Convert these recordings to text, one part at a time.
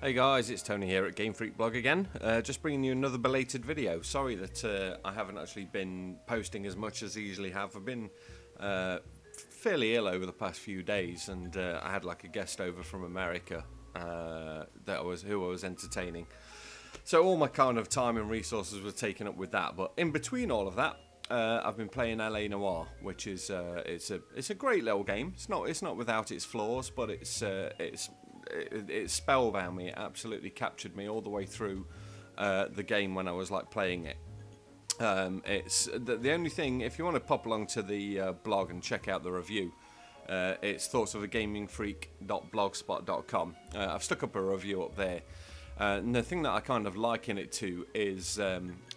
Hey guys, it's Tony here at Gamefreakblog again. Just bringing you another belated video. Sorry that I haven't actually been posting as much as I usually have. I've been fairly ill over the past few days, and I had like a guest over from America who I was entertaining. So all my kind of time and resources were taken up with that. But in between all of that, I've been playing L.A Noire, which is it's a great little game. It's not without its flaws, but it spellbound me. It absolutely captured me all the way through the game when I was like playing it. It's the only thing, if you want to pop along to the blog and check out the review, it's thoughtsofagame.blogspot.com. I've stuck up a review up there. And the thing that I kind of liken it to is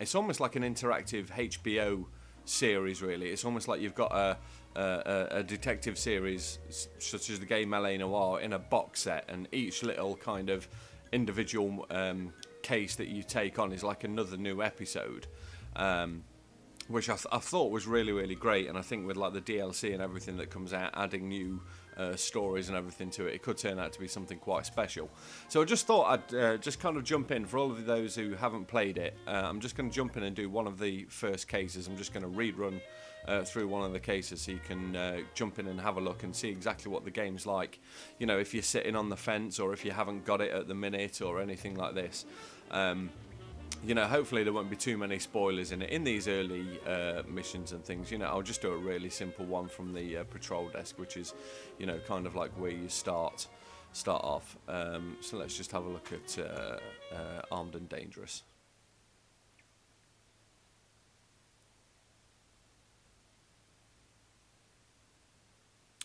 it's almost like an interactive HBO series, really. It's almost like you've got a detective series such as the game L.A Noire in a box set, and each little kind of individual case that you take on is like another new episode, which I thought was really great. And I think with like the DLC and everything that comes out, adding new stories and everything to it, it could turn out to be something quite special. So I just thought I'd just kind of jump in. For all of those who haven't played it, I'm just going to jump in and do one of the first cases. I'm just going to rerun through one of the cases so you can jump in and have a look and see exactly what the game's like. You know, if you're sitting on the fence or if you haven't got it at the minute or anything like this. You know, hopefully there won't be too many spoilers in it. In these early missions and things, you know, I'll just do a really simple one from the patrol desk, which is, you know, kind of like where you start off. So let's just have a look at Armed and Dangerous.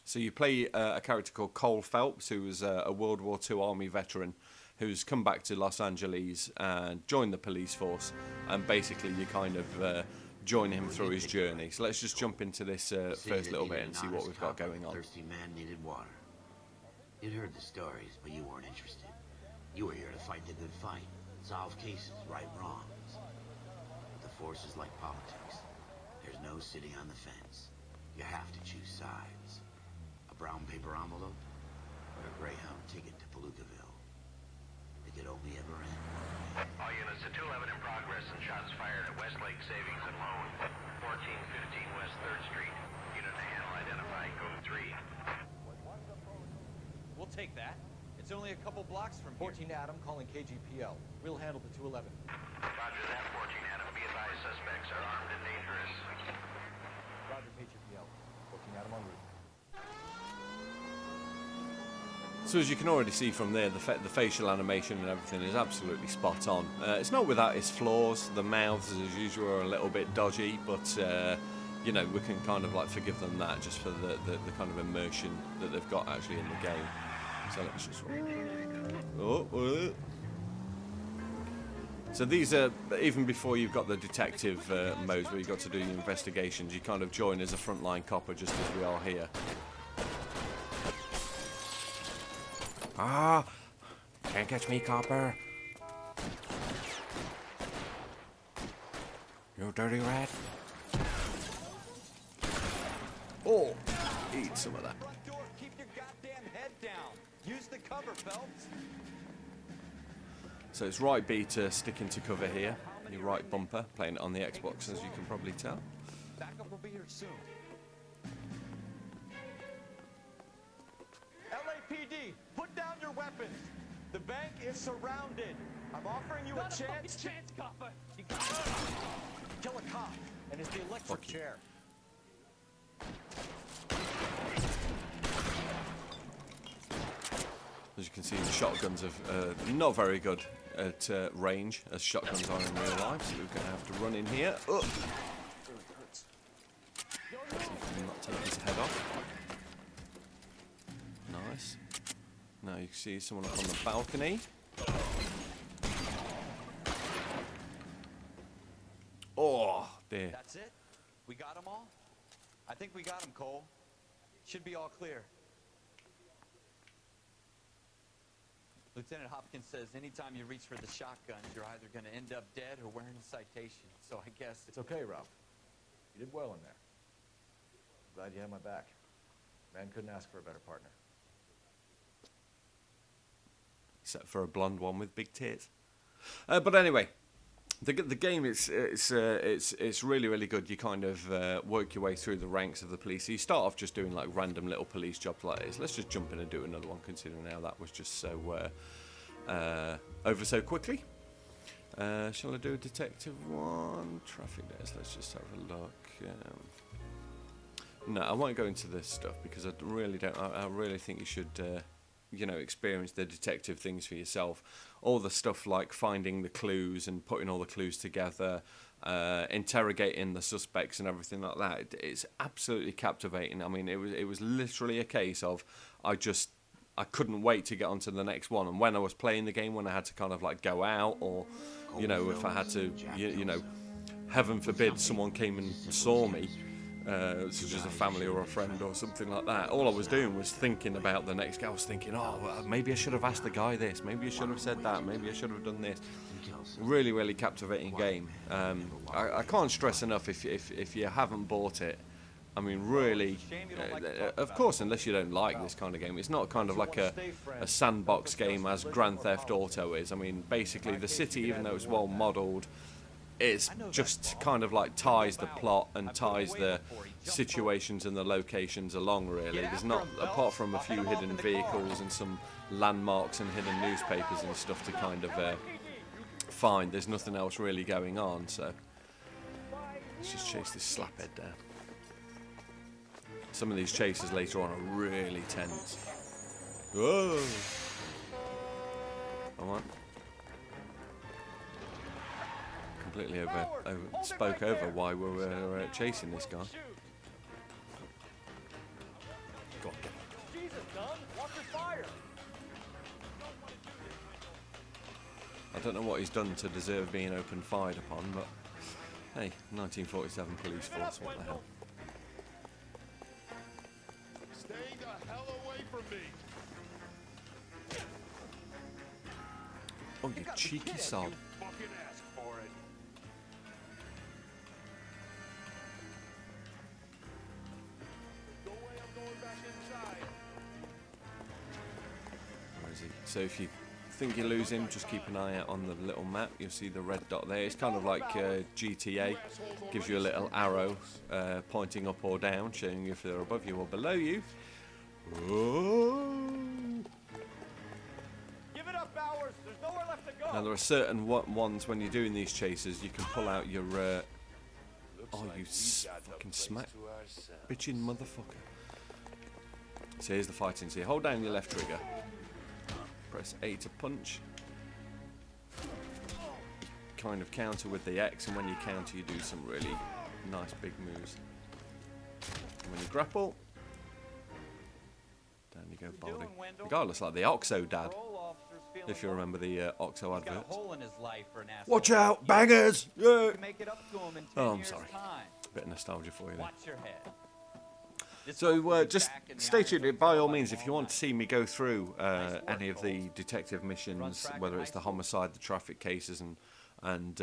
So you play a character called Cole Phelps, who was a World War II Army veteran who's come back to Los Angeles and joined the police force, and basically you kind of join him through his journey. So let's just jump into this first little bit and see what we've got going on. Thirsty man needed water. You'd heard the stories, but you weren't interested. You were here to fight the good fight, solve cases, right wrongs. But the force is like politics. There's no sitting on the fence. You have to choose sides. A brown paper envelope or a Greyhound ticket to Palookaville. It could only ever end. All units to 211 in progress and shots fired at Westlake Savings and Loan, 1415 West 3rd Street. Unit to handle identifying code 3. We'll take that. It's only a couple blocks from here. 14 Adam calling KGPL. We'll handle the 211. Roger that, 14 Adam. Be advised, suspects are armed and dangerous. Roger KGPL. 14 Adam en route. So as you can already see from there, the facial animation and everything is absolutely spot on. It's not without its flaws. The mouths, as usual, are a little bit dodgy, but you know, we can kind of like forgive them that just for the kind of immersion that they've got actually in the game. So let's just... So these are, even before you've got the detective modes where you've got to do your investigations, you kind of join as a frontline copper just as we are here. Ah! Can't catch me, copper! You dirty rat! Oh! Eat some of that. Front door, keep your goddamn head down. Use the cover, Phelps. So it's right B to stick into cover here. Your right bumper, playing it on the Xbox, as you can probably tell. Backup will be here soon. LAPD, put down your weapons. The bank is surrounded. I'm offering you a chance. Copper. You got it. Kill a cop, and it's the electric chair. As you can see, the shotguns are not very good at range, as shotguns are in real life, so we're going to have to run in here. Oh. Not take his head off. Nice. Now you can see someone up on the balcony. Oh, dear. That's it? We got them all? I think we got them, Cole. Should be all clear. Lieutenant Hopkins says anytime you reach for the shotguns, you're either going to end up dead or wearing a citation. So I guess... It's okay, Ralph. You did well in there. Glad you had my back. Man couldn't ask for a better partner. except for a blonde one with big tits. But anyway, the game it's really, really good. You kind of work your way through the ranks of the police. So you start off just doing like random little police jobs like this. Let's just jump in and do another one, considering how that was just so over so quickly. Shall I do a detective one? Traffic days. Let's just have a look. No, I won't go into this stuff because I really don't. I really think you should, you know, experience the detective things for yourself. All the stuff like finding the clues and putting all the clues together, interrogating the suspects and everything like that. It's absolutely captivating. I mean, it was literally a case of I couldn't wait to get on to the next one. And when I was playing the game, when I had to kind of like go out, or you know, if I had to, you know, heaven forbid someone came and saw me, such as a family or a friend or something like that, all I was doing was thinking about the next guy. I was thinking, oh, well, maybe I should have asked the guy this, maybe I should have said that, maybe I should have done this. Really, really captivating game. I can't stress enough, if you haven't bought it, I mean, really, of course, unless you don't like this kind of game, it's not kind of like a sandbox game as Grand Theft Auto is. I mean, basically, the city, even though it's well modelled, it's just kind of like ties the plot and ties the situations and the locations along, really. There's not, apart from a few hidden vehicles and some landmarks and hidden newspapers and stuff to kind of find, there's nothing else really going on, so let's just chase this slaphead down. Some of these chases later on are really tense. Whoa! Come on. Completely spoke over why we were chasing this guy. Go on, get on. Jesus, Dunn, watch your fire. I don't know what he's done to deserve being open fired upon, but hey, 1947 police force, what the hell? Stay the hell away from me. Oh, you cheeky sod. Fucking ask for it. No way I'm going back inside. Where is he? So if you think you lose him, just keep an eye out on the little map. You'll see the red dot there. It's kind of like GTA. Gives you a little arrow pointing up or down, showing you if they're above you or below you. Whoa. Give it up, Bowers. There's nowhere left to go. Now there are certain ones when you're doing these chases, you can pull out your. Oh, you fucking smack, bitchin' motherfucker! So here's the fighting. So you hold down your left trigger, press A to punch. Kind of counter with the X, and when you counter, you do some really nice big moves. And when you grapple. Down you go, Baldy. The guy looks like the Oxo dad, if you remember the Oxo adverts. Watch out, bangers! Yeah. Oh, I'm sorry. A bit of nostalgia for you there. So just stay tuned. By all means, if you want to see me go through any of the detective missions, whether it's the homicide, the traffic cases, and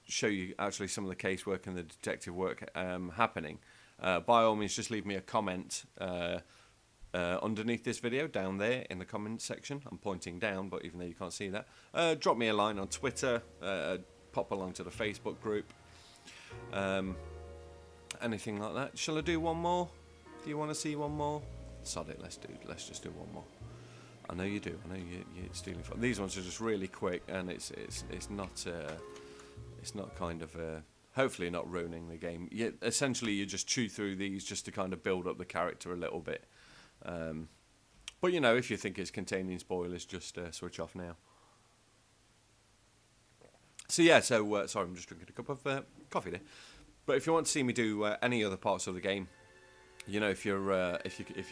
show you actually some of the casework and the detective work happening, by all means, just leave me a comment underneath this video, down there in the comment section. I'm pointing down, but even though you can't see that, drop me a line on Twitter, pop along to the Facebook group, anything like that. Shall I do one more? Do you want to see one more? Sod it, let's just do one more. I know you do. I know you're stealing from. These ones are just really quick, and it's not kind of hopefully not ruining the game. Essentially, you just chew through these just to kind of build up the character a little bit. But you know, if you think it's containing spoilers, just switch off now. So yeah, sorry, I'm just drinking a cup of coffee there. But if you want to see me do any other parts of the game, you know, if you're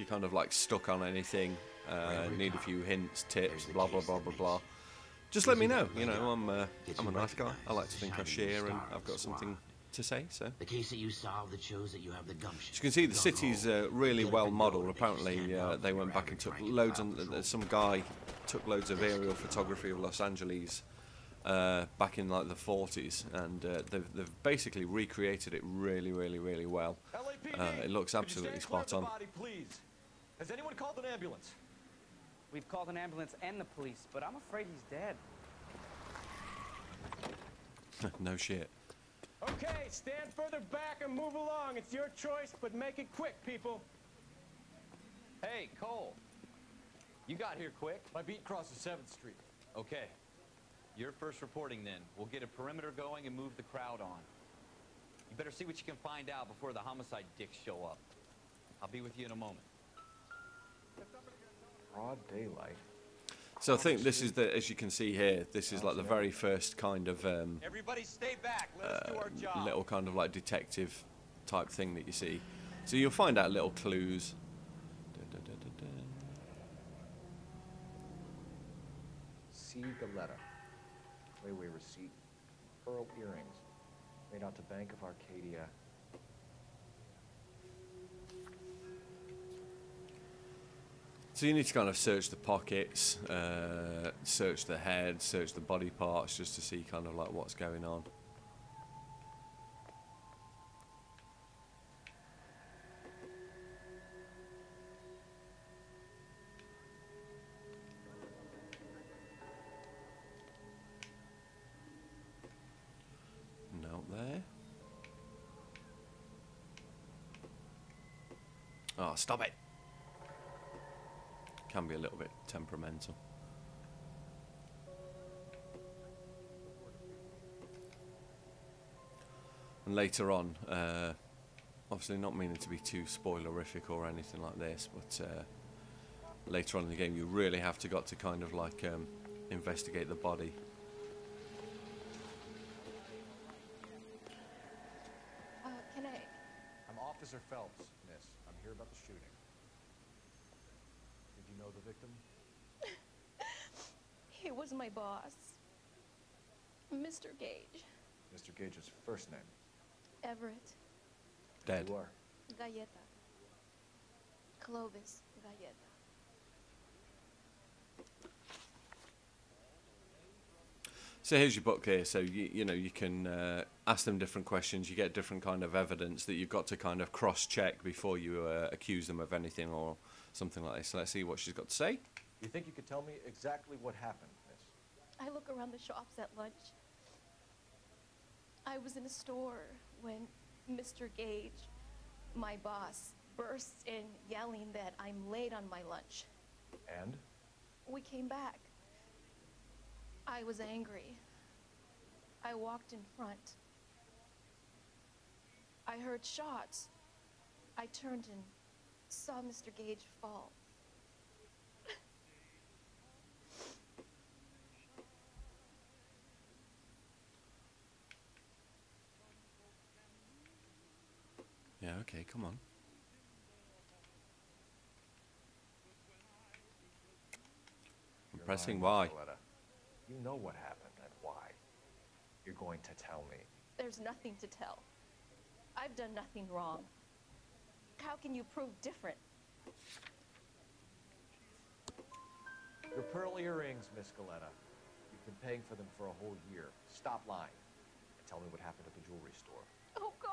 kind of like stuck on anything, need a few hints, tips, blah blah blah blah blah, just let me know. You know, I'm a nice guy. I like to think I share, and I've got something to say. So the case that you solved that shows that you have the gumption. As you can see, the city's really well modelled. Apparently, they went back and took loads on. Some guy took loads of aerial photography of Los Angeles back in like the 40s, and they've basically recreated it really, really, really well. LAPD, It looks absolutely spot on. Body, please. Has anyone called an ambulance? We've called an ambulance and the police, but I'm afraid he's dead. No shit. Okay, stand further back and move along. It's your choice, but make it quick, people. Hey, Cole. You got here quick. My beat crosses 7th Street. Okay. You're first reporting then. We'll get a perimeter going and move the crowd on. You better see what you can find out before the homicide dicks show up. I'll be with you in a moment. Broad daylight. So I think this is the, as you can see here, this is like the very first kind of Everybody stay back. Let us do our job. little kind of like detective type thing that you see. So you'll find out little clues. C. Galetta. Layaway receipt. Pearl earrings. Made out to Bank of Arcadia. So you need to kind of search the pockets, search the head, search the body parts, just to see kind of like what's going on. Note there. Oh, stop it. Can be a little bit temperamental. And later on, obviously not meaning to be too spoilerific or anything like this, but later on in the game you really have to got to kind of like investigate the body. Can I? I'm Officer Phelps, miss. I'm here about the shooting. Did you know the victim? He was my boss, Mr. Gage. Mr. Gage's first name. Everett. Dead. You are. Galleta. Clovis Galleta. So here's your book here. So you know you can ask them different questions. You get different kind of evidence that you've got to kind of cross-check before you accuse them of anything or something like this. So let's see what she's got to say. You think you could tell me exactly what happened, miss? I look around the shops at lunch. I was in a store when Mr. Gage, my boss, bursts in yelling that I'm late on my lunch. And? We came back. I was angry. I walked in front. I heard shots. I turned and saw Mr. Gage fall. Yeah, okay, come on. I'm You're pressing lying, Y. Miss Galetta. You know what happened and why. You're going to tell me. There's nothing to tell. I've done nothing wrong. How can you prove different? Your pearl earrings, Miss Galetta. You've been paying for them for a whole year. Stop lying. And tell me what happened at the jewelry store. Oh, God!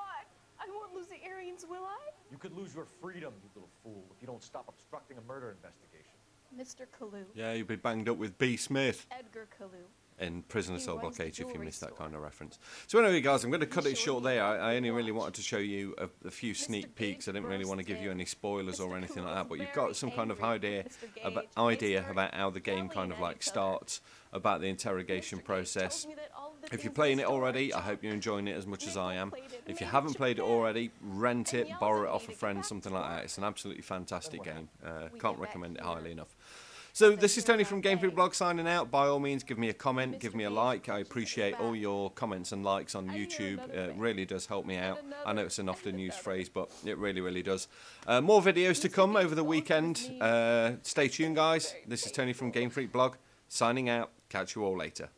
I won't lose the earrings, will I? You could lose your freedom, you little fool, if you don't stop obstructing a murder investigation. Mr. Kalu. Yeah, you'll be banged up with B. Smith Edgar Kalu. in Prisoner He Cell runs Block the 8 if you jewelry missed that store. kind of reference. So anyway, guys, I'm going to cut it sure short he there. has I a only really watch? wanted to show you a few sneak peeks. I didn't really want to give you any spoilers or Mr. anything Kalu like that, was but you've very got some kind of angry. idea Mr. Gage, about, they started about how the game yelling kind of at like each other. starts, about the interrogation Mr. Gage process. told me that all of the If you're things playing in it the store already, are I hope you're enjoying it as much as I am. People played it and If you made haven't it played it bad. already, rent And it, yells borrow at it me off to a get friend, back something to like that. work. It's an absolutely fantastic game. We Can't get back recommend it here. highly enough. So But this is here Tony I from am. Gamefreakblog signing out. By all means, give me a comment, give Mr. me a Gage like. I punches appreciate us all back. your comments and likes on I hear YouTube. another It bang. really does help me And out. I know another. it's an often And used another. phrase, but it really, really does. More videos to Mr. come Gage over the falls to weekend. his knees. Stay tuned, guys. Very This is Tony from painful. Gamefreakblog signing out. Catch you all later.